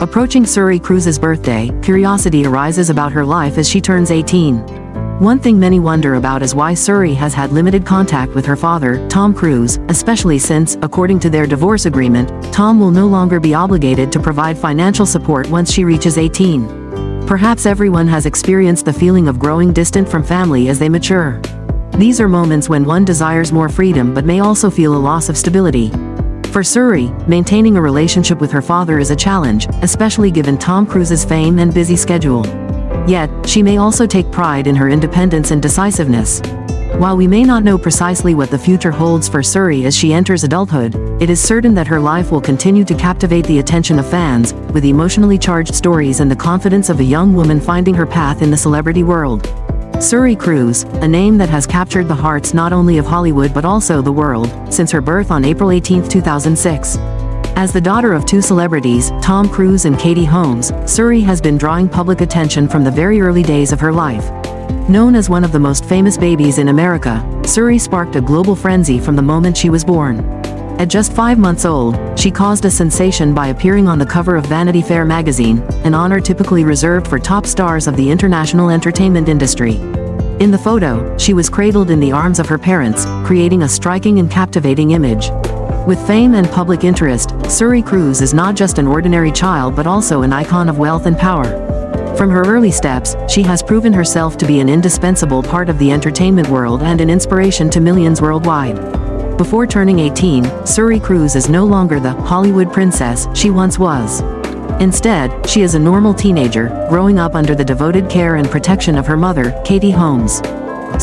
Approaching Suri Cruise's birthday, curiosity arises about her life as she turns 18. One thing many wonder about is why Suri has had limited contact with her father, Tom Cruise, especially since, according to their divorce agreement, Tom will no longer be obligated to provide financial support once she reaches 18. Perhaps everyone has experienced the feeling of growing distant from family as they mature. These are moments when one desires more freedom but may also feel a loss of stability. For Suri, maintaining a relationship with her father is a challenge, especially given Tom Cruise's fame and busy schedule. Yet, she may also take pride in her independence and decisiveness. While we may not know precisely what the future holds for Suri as she enters adulthood, it is certain that her life will continue to captivate the attention of fans, with emotionally charged stories and the confidence of a young woman finding her path in the celebrity world. Suri Cruise, a name that has captured the hearts not only of Hollywood but also the world, since her birth on April 18, 2006. As the daughter of two celebrities, Tom Cruise and Katie Holmes, Suri has been drawing public attention from the very early days of her life. Known as one of the most famous babies in America, Suri sparked a global frenzy from the moment she was born. At just 5 months old, she caused a sensation by appearing on the cover of Vanity Fair magazine, an honor typically reserved for top stars of the international entertainment industry. In the photo, she was cradled in the arms of her parents, creating a striking and captivating image. With fame and public interest, Suri Cruise is not just an ordinary child but also an icon of wealth and power. From her early steps, she has proven herself to be an indispensable part of the entertainment world and an inspiration to millions worldwide. Before turning 18, Suri Cruise is no longer the Hollywood princess she once was. Instead, she is a normal teenager, growing up under the devoted care and protection of her mother, Katie Holmes.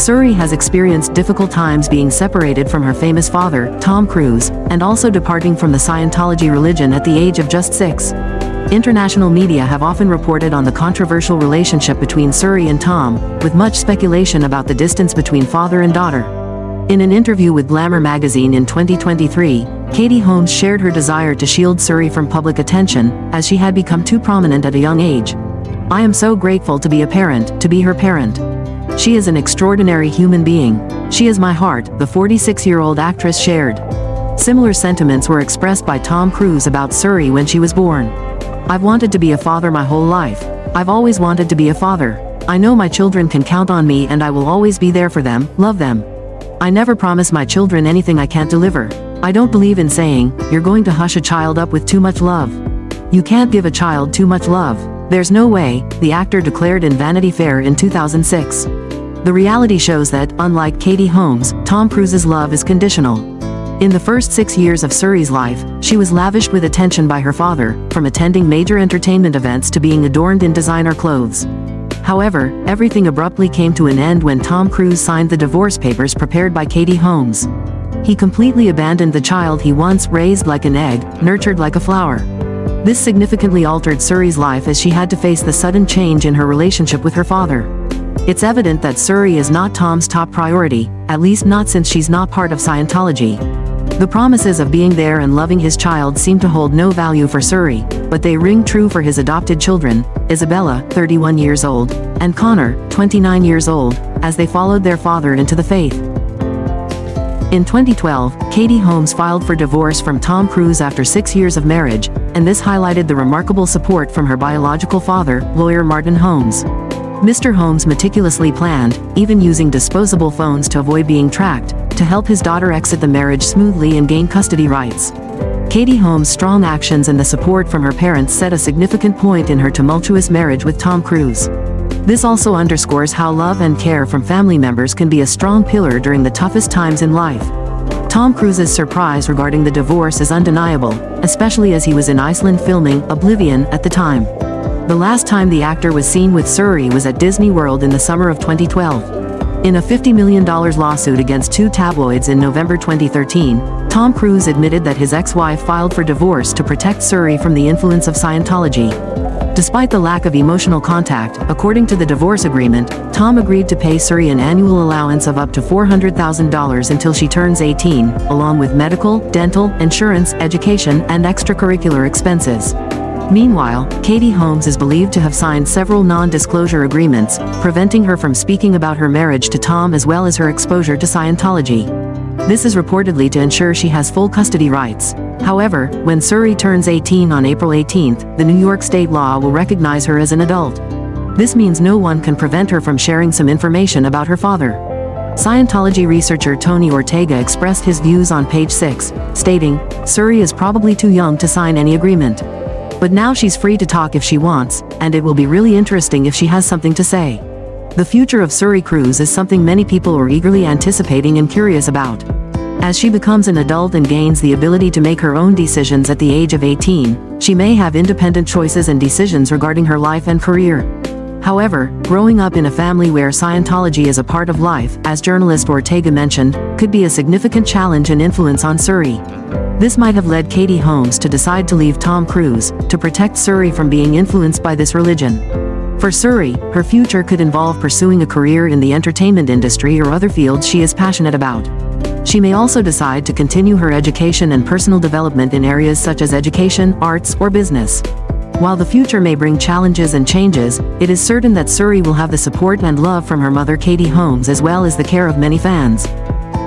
Suri has experienced difficult times being separated from her famous father, Tom Cruise, and also departing from the Scientology religion at the age of just 6. International media have often reported on the controversial relationship between Suri and Tom, with much speculation about the distance between father and daughter. In an interview with Glamour magazine in 2023, Katie Holmes shared her desire to shield Suri from public attention, as she had become too prominent at a young age. "I am so grateful to be a parent, to be her parent. She is an extraordinary human being. She is my heart," the 46-year-old actress shared. Similar sentiments were expressed by Tom Cruise about Suri when she was born. "I've wanted to be a father my whole life. I've always wanted to be a father. I know my children can count on me and I will always be there for them, love them. I never promise my children anything I can't deliver. I don't believe in saying, you're going to hush a child up with too much love. You can't give a child too much love. There's no way," the actor declared in Vanity Fair in 2006. The reality shows that, unlike Katie Holmes, Tom Cruise's love is conditional. In the first 6 years of Suri's life, she was lavished with attention by her father, from attending major entertainment events to being adorned in designer clothes. However, everything abruptly came to an end when Tom Cruise signed the divorce papers prepared by Katie Holmes. He completely abandoned the child he once raised like an egg, nurtured like a flower. This significantly altered Suri's life as she had to face the sudden change in her relationship with her father. It's evident that Suri is not Tom's top priority, at least not since she's not part of Scientology. The promises of being there and loving his child seem to hold no value for Suri, but they ring true for his adopted children, Isabella, 31 years old, and Connor, 29 years old, as they followed their father into the faith. In 2012, Katie Holmes filed for divorce from Tom Cruise after 6 years of marriage, and this highlighted the remarkable support from her biological father, lawyer Martin Holmes. Mr. Holmes meticulously planned, even using disposable phones to avoid being tracked, to help his daughter exit the marriage smoothly and gain custody rights. Katie Holmes' strong actions and the support from her parents set a significant point in her tumultuous marriage with Tom Cruise. This also underscores how love and care from family members can be a strong pillar during the toughest times in life. Tom Cruise's surprise regarding the divorce is undeniable, especially as he was in Iceland filming Oblivion at the time. The last time the actor was seen with Suri was at Disney World in the summer of 2012. In a $50 million lawsuit against 2 tabloids in November 2013, Tom Cruise admitted that his ex-wife filed for divorce to protect Suri from the influence of Scientology. Despite the lack of emotional contact, according to the divorce agreement, Tom agreed to pay Suri an annual allowance of up to $400,000 until she turns 18, along with medical, dental, insurance, education, and extracurricular expenses. Meanwhile, Katie Holmes is believed to have signed several non-disclosure agreements, preventing her from speaking about her marriage to Tom as well as her exposure to Scientology. This is reportedly to ensure she has full custody rights. However, when Suri turns 18 on April 18th, the New York state law will recognize her as an adult. This means no one can prevent her from sharing some information about her father. Scientology researcher Tony Ortega expressed his views on page 6, stating, "Suri is probably too young to sign any agreement. But now she's free to talk if she wants, and it will be really interesting if she has something to say." The future of Suri Cruise is something many people are eagerly anticipating and curious about. As she becomes an adult and gains the ability to make her own decisions at the age of 18, she may have independent choices and decisions regarding her life and career. However, growing up in a family where Scientology is a part of life, as journalist Ortega mentioned, could be a significant challenge and influence on Suri. This might have led Katie Holmes to decide to leave Tom Cruise, to protect Suri from being influenced by this religion. For Suri, her future could involve pursuing a career in the entertainment industry or other fields she is passionate about. She may also decide to continue her education and personal development in areas such as education, arts, or business. While the future may bring challenges and changes, it is certain that Suri will have the support and love from her mother Katie Holmes as well as the care of many fans.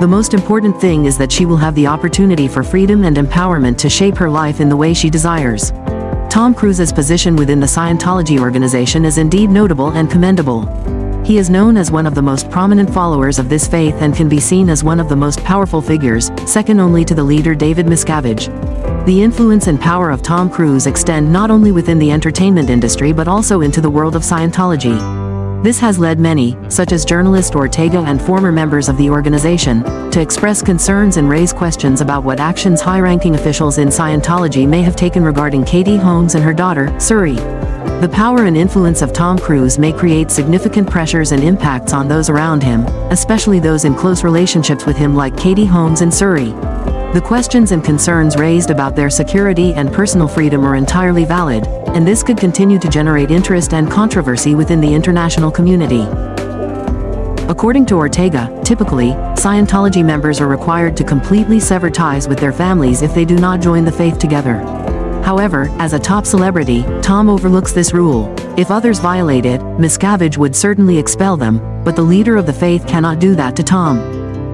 The most important thing is that she will have the opportunity for freedom and empowerment to shape her life in the way she desires. Tom Cruise's position within the Scientology organization is indeed notable and commendable. He is known as one of the most prominent followers of this faith and can be seen as one of the most powerful figures, second only to the leader David Miscavige. The influence and power of Tom Cruise extend not only within the entertainment industry but also into the world of Scientology. This has led many, such as journalist Ortega and former members of the organization, to express concerns and raise questions about what actions high-ranking officials in Scientology may have taken regarding Katie Holmes and her daughter, Suri. The power and influence of Tom Cruise may create significant pressures and impacts on those around him, especially those in close relationships with him like Katie Holmes and Suri. The questions and concerns raised about their security and personal freedom are entirely valid, and this could continue to generate interest and controversy within the international community. According to Ortega, typically, Scientology members are required to completely sever ties with their families if they do not join the faith together. However, as a top celebrity, Tom overlooks this rule. If others violate it, Miscavige would certainly expel them, but the leader of the faith cannot do that to Tom.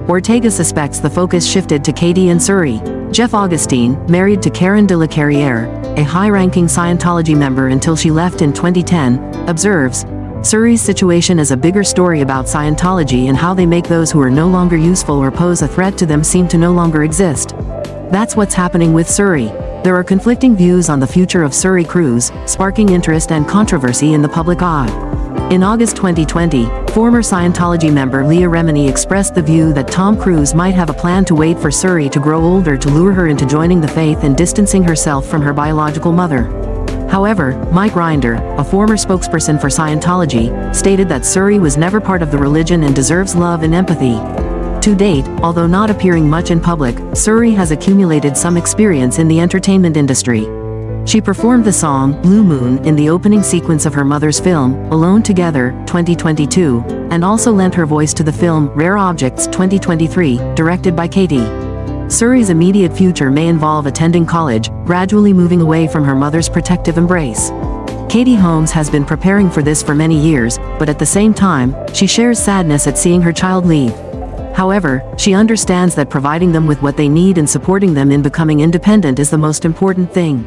Ortega suspects the focus shifted to Katie and Suri. Jeff Augustine, married to Karen de la Carriere, a high-ranking Scientology member until she left in 2010, observes, "Suri's situation is a bigger story about Scientology and how they make those who are no longer useful or pose a threat to them seem to no longer exist. That's what's happening with Suri." There are conflicting views on the future of Suri Cruise, sparking interest and controversy in the public eye. In August 2020, former Scientology member Leah Remini expressed the view that Tom Cruise might have a plan to wait for Suri to grow older to lure her into joining the faith and distancing herself from her biological mother. However, Mike Rinder, a former spokesperson for Scientology, stated that Suri was never part of the religion and deserves love and empathy. To date, although not appearing much in public, Suri has accumulated some experience in the entertainment industry. She performed the song Blue Moon in the opening sequence of her mother's film, Alone Together, 2022, and also lent her voice to the film Rare Objects 2023, directed by Katie. Suri's immediate future may involve attending college, gradually moving away from her mother's protective embrace. Katie Holmes has been preparing for this for many years, but at the same time, she shares sadness at seeing her child leave. However, she understands that providing them with what they need and supporting them in becoming independent is the most important thing.